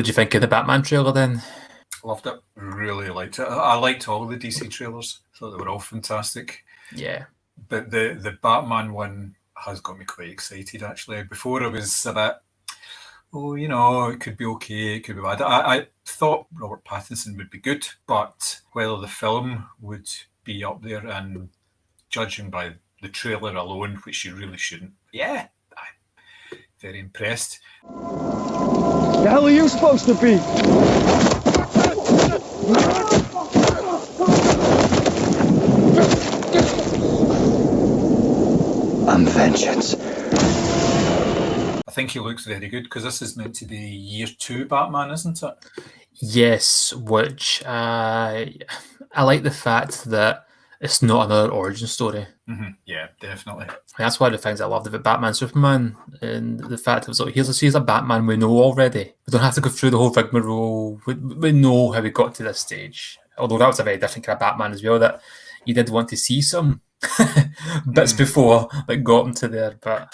did you think of the Batman trailer then? Loved it. Really liked it. I liked all the DC trailers. Thought they were all fantastic. Yeah. But the Batman one has got me quite excited, actually. Before, it was a bit, it could be okay, it could be bad. I thought Robert Pattinson would be good, but whether the film would be up there, and judging by the trailer alone, which you really shouldn't. Yeah, I'm very impressed. The hell are you supposed to be? I'm vengeance. I think he looks very good because this is meant to be year 2 Batman, isn't it? Yes, which I like the fact that it's not another origin story. Mm-hmm. Yeah, definitely. That's one of the things I loved about Batman Superman, and the fact it was like, here's a Batman we know already. We don't have to go through the whole rigmarole. We know how we got to this stage. Although that was a very different kind of Batman as well, that you did want to see some bits before that got him to there. But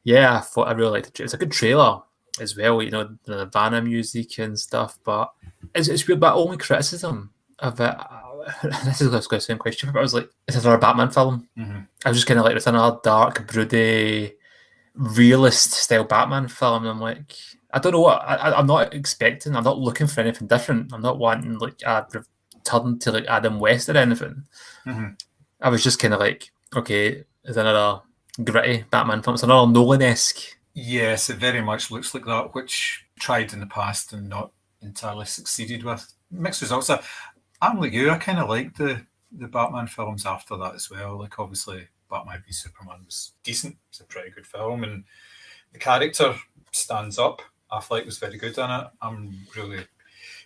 yeah, I really liked it. It's a good trailer as well, the Nirvana music and stuff. But it's weird. But only criticism of it. This is going to sound quite stupid, but I was like, it's another Batman film. Mm-hmm. I was just kind of like, it's another dark, broody, realist style Batman film. And I'm like, I don't know what I'm not expecting. I'm not looking for anything different. I'm not wanting like a return to like Adam West or anything. Mm-hmm. I was just kind of like, okay, it's another gritty Batman film. It's another Nolan-esque. Yes, it very much looks like that, which tried in the past and not entirely succeeded with. Mixed results. I'm like you, I kind of liked the Batman films after that as well. Like, obviously, Batman v Superman was decent. It's a pretty good film, and the character stands up. Affleck was very good in it. I'm really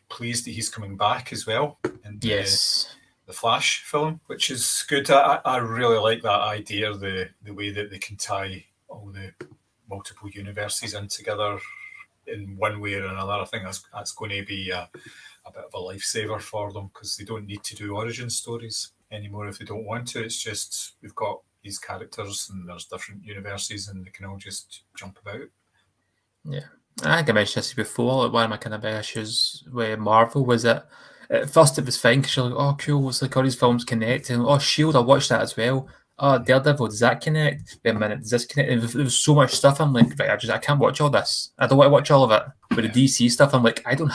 pleased that he's coming back as well in the Flash film, which is good. I really like that idea, the way that they can tie all the multiple universes in together in one way or another. I think that's going to be a bit of a lifesaver for them, because they don't need to do origin stories anymore if they don't want to. It's just we've got these characters and there's different universes and they can all just jump about. Yeah. I think I mentioned this before. Like, one of my kind of big issues with Marvel was that at first it was fine because you're like, oh cool, it's like all these films connect, and oh Shield, I watched that as well. Oh, Daredevil, does that connect? Wait a minute, does this connect? And there was so much stuff. I'm like, right, I can't watch all this. I don't want to watch all of it. With the DC stuff, I'm like, I don't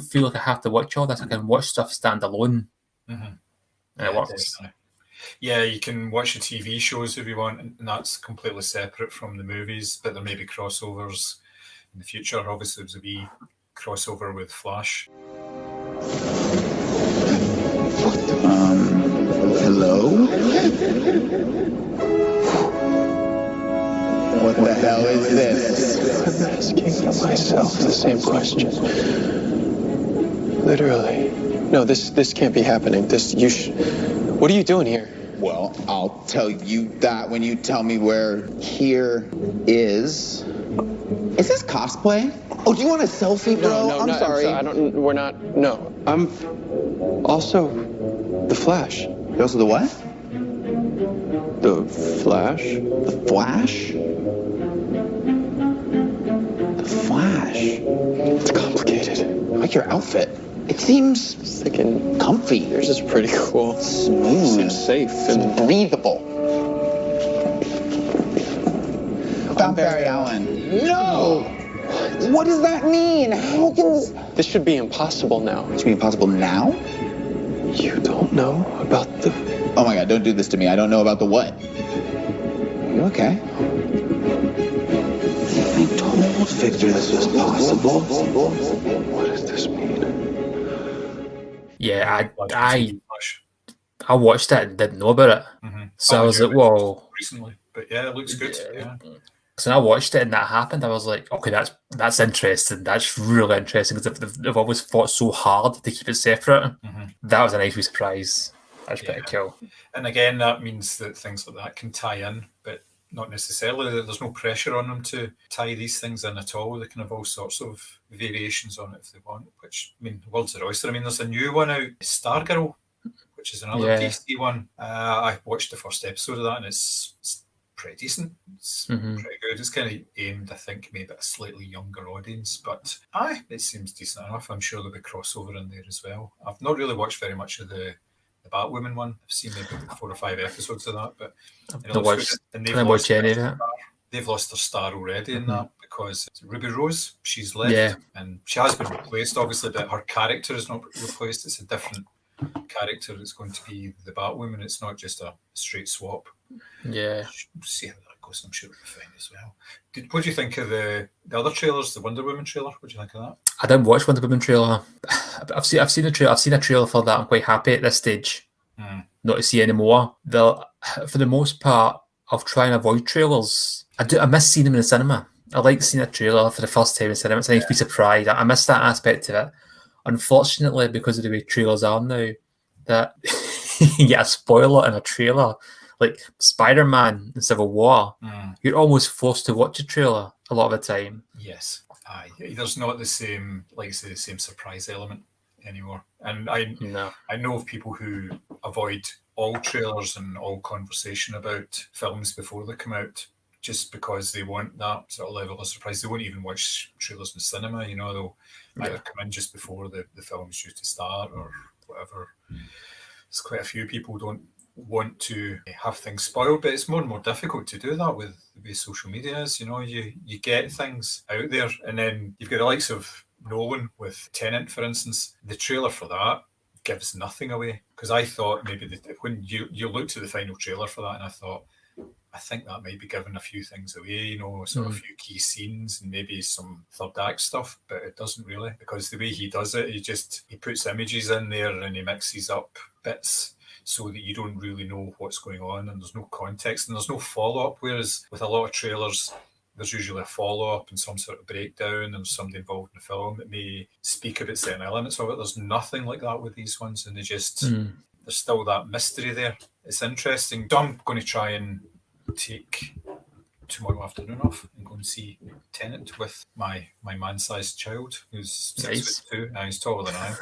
feel like I have to watch all this. I can watch stuff standalone. Mm-hmm. And it works. Definitely. Yeah, you can watch the TV shows if you want, and that's completely separate from the movies, but there may be crossovers in the future. Obviously, there's a wee crossover with Flash. Hello? What the hell is this? I'm asking myself the same question. Literally. No, this can't be happening. What are you doing here? Well, I'll tell you that when you tell me where here is. Is this cosplay? Oh, do you want a selfie, bro? No, I'm sorry. We're not. No. I'm also the Flash. You're also the what? The Flash? The Flash? The Flash? It's complicated. I like your outfit. It seems Thinking comfy. yours is pretty cool. Smooth. And safe and breathable. Found Barry Allen. No! What does that mean? How can this... This should be impossible now. It should be impossible now? You don't know about the... Oh my god, don't do this to me. I don't know about the what. You okay? I told Victor this was possible. What does this mean? Yeah, I watched it and didn't know about it. Mm-hmm. So I was like, whoa. Recently, but yeah, it looks good. Yeah. So when I watched it and that happened, I was like, okay, that's interesting. That's really interesting, because they've always fought so hard to keep it separate. Mm-hmm. That was a nice wee surprise. That's pretty cool. And again, that means that things like that can tie in, but not necessarily. There's no pressure on them to tie these things in at all. They can have all sorts of variations on it if they want, which, I mean, the world's their oyster. I mean, there's a new one out, Stargirl, which is another DC one. I watched the first episode of that, and it's pretty decent. It's Mhm. pretty good. It's kind of aimed, I think, maybe at a slightly younger audience, but it seems decent enough. I'm sure there'll be crossover in there as well. I've not really watched very much of the Batwoman one. I've seen maybe 4 or 5 episodes of that, but I've it not looks good. watched. And Can I watch any of it? they've lost their star already in Mhm. that because Ruby Rose, she's left, Yeah. and she has been replaced, obviously, but her character is not replaced. It's a different character. It's going to be the Batwoman. It's not just a straight swap. Yeah. We'll see how that goes. I'm sure it'll be fine as well. What do you think of the other trailers, the Wonder Woman trailer? What do you think of that? I didn't watch Wonder Woman trailer. I've seen the trailer. I've seen a trailer for that. I'm quite happy at this stage not to see any more. For the most part, I'll try and avoid trailers. I miss seeing them in the cinema. I like seeing a trailer for the first time in cinema. It's nice to be surprised. I miss that aspect of it. Unfortunately, because of the way trailers are now, that you get a spoiler in a trailer. Like Spider-Man in Civil War, you're almost forced to watch a trailer a lot of the time. Yes. There's not the same, like I say, the same surprise element anymore. And I know of people who avoid all trailers and all conversation about films before they come out, just because they want that sort of level of surprise. They won't even watch trailers in the cinema. They'll either come in just before the film is due to start or whatever. There's quite a few people don't want to have things spoiled, but it's more and more difficult to do that with the way social media is. You get things out there, and then you've got the likes of Nolan with Tenet, for instance. The trailer for that gives nothing away, because I thought maybe when you looked at the final trailer for that, and I thought, I think that might be giving a few things away, sort of a few key scenes and maybe some third act stuff, but it doesn't really, because the way he does it, he puts images in there and he mixes up bits so that you don't really know what's going on, and there's no context and there's no follow-up, whereas with a lot of trailers, there's usually a follow-up and some sort of breakdown, and there's somebody involved in the film that may speak about certain elements of it. There's nothing like that with these ones, and there's still that mystery there. It's interesting. So I'm going to try and take tomorrow afternoon off and go and see Tenet with my man-sized child, who's 6'2". He's taller than I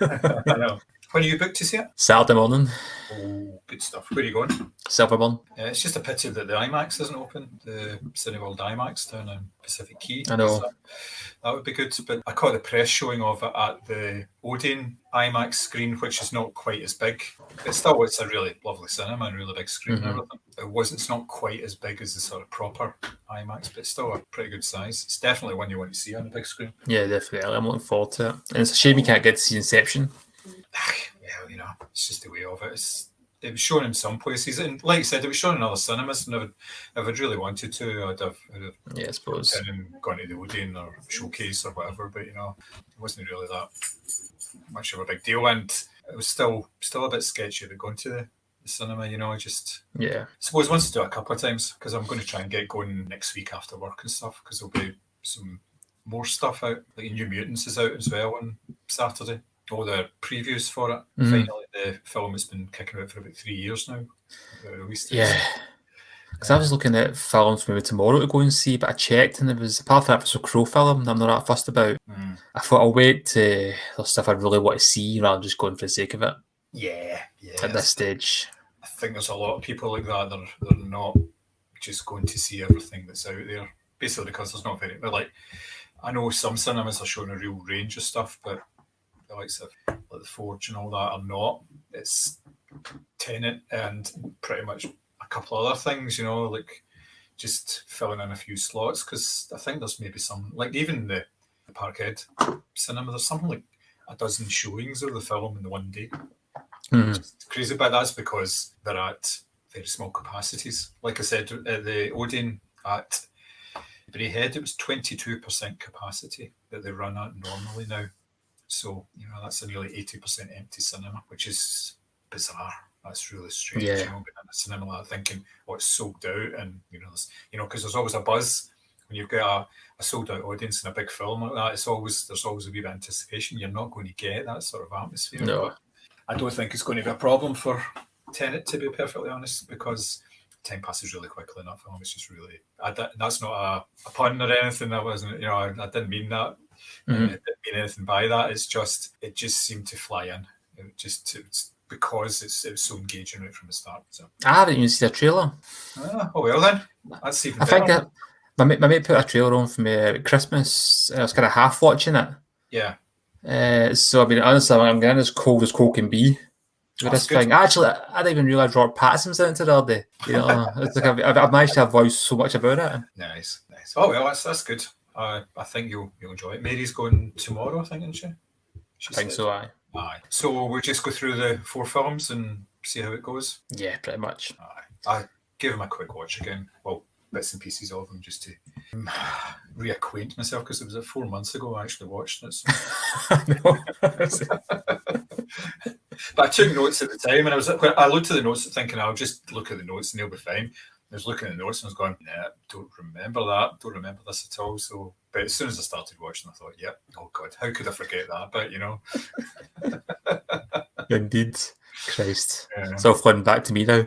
am. I know. When are you booked to see it? Saturday morning. Oh, good stuff. Where are you going? Silverburn. It's just a pity that the IMAX isn't open, the Cineworld IMAX down in Pacific Quay. I know. That would be good. But I caught the press showing of it at the Odeon IMAX screen, which is not quite as big. But still, it's a really lovely cinema and really big screen and everything. It's not quite as big as the sort of proper IMAX, but it's still a pretty good size. It's definitely one you want to see on the big screen. Yeah, definitely. I'm looking forward to it. And it's a shame you can't get to see Inception. Yeah, it's just the way of it. It was shown in some places, and like I said, it was shown in other cinemas. And if I'd really wanted to, I'd have I suppose, gone to the Odeon or Showcase or whatever. But it wasn't really that much of a big deal, and it was still a bit sketchy about going to the cinema. I suppose once to do it a couple of times, because I'm going to try and get going next week after work and stuff, because there'll be some more stuff out. Like New Mutants is out as well on Saturday. All the previews for it. Finally, the film has been kicking out for about 3 years now. Because I was looking at films maybe tomorrow to go and see, but I checked and there was, apart from that, it was a Crow film I'm not that fussed about. I thought I'll wait to the stuff I really want to see rather than just going for the sake of it. Yeah. At this stage, I think there's a lot of people like that. They're not just going to see everything that's out there, basically because there's not very. But like, I know some cinemas are showing a real range of stuff, but the likes of like the Forge and all that are not. It's Tenet and pretty much a couple other things, like just filling in a few slots, because I think there's maybe some, like even the Parkhead cinema, there's something like a dozen showings of the film in the one day. It's crazy, but that's because they're at very small capacities. Like I said, at the Odeon at Braehead, it was 22% capacity that they run at normally now. So, that's a nearly 80% empty cinema, which is bizarre. That's really strange. Yeah. Being in a cinema like that, thinking, it's sold out, and because there's always a buzz when you've got a sold out audience in a big film like that. There's always a wee bit of anticipation. You're not going to get that sort of atmosphere. No. But I don't think it's going to be a problem for Tenet, to be perfectly honest, because time passes really quickly in that film. It's just really, that's not a pun or anything. That wasn't, I didn't mean that. It didn't mean anything by that. It just seemed to fly in. It's because it was so engaging right from the start. So, I haven't even seen a trailer. oh well then, that's even I better. think my mate put a trailer on for me at Christmas. I was kind of half watching it. Yeah, So I mean, honestly, I'm getting as cold can be with That's this good. thing. Actually, I didn't even realise Robert Pattinson's in it today. You know, it's like I've managed to have voiced so much about it. nice. Oh well, that's good. I think you'll enjoy it. Mary's going tomorrow, I think, isn't she? I think so. Aye. So we'll just go through the 4 films and see how it goes. Yeah, pretty much. I give them a quick watch again. Well, bits and pieces of them just to reacquaint myself, because it was 4 months ago I actually watched it. So. But I took notes at the time, and I looked at the notes thinking I'll just look at the notes and they'll be fine. I was looking at the notes and I was going, nah, don't remember that. Don't remember this at all. So, but as soon as I started watching, I thought, yep, oh God, how could I forget that bit, you know? Indeed. Christ. Yeah. It's all flooding back to me now.